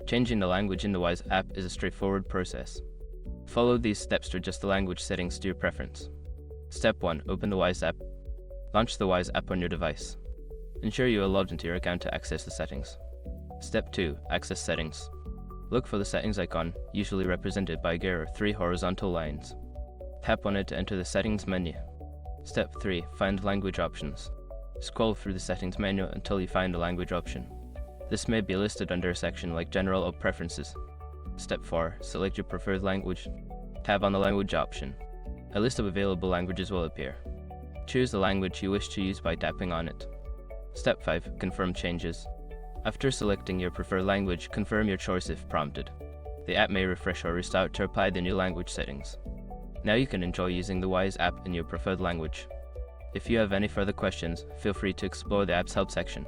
Changing the language in the Wise app is a straightforward process. Follow these steps to adjust the language settings to your preference. Step 1. Open the Wise app. Launch the Wise app on your device. Ensure you are logged into your account to access the settings. Step 2. Access settings. Look for the settings icon, usually represented by a gear or 3 horizontal lines. Tap on it to enter the settings menu. Step 3. Find language options. Scroll through the settings menu until you find a language option. This may be listed under a section like General or Preferences. Step 4. Select your preferred language. Tab on the language option. A list of available languages will appear. Choose the language you wish to use by tapping on it. Step 5. Confirm changes. After selecting your preferred language, confirm your choice if prompted. The app may refresh or restart to apply the new language settings. Now you can enjoy using the Wise app in your preferred language. If you have any further questions, feel free to explore the app's help section.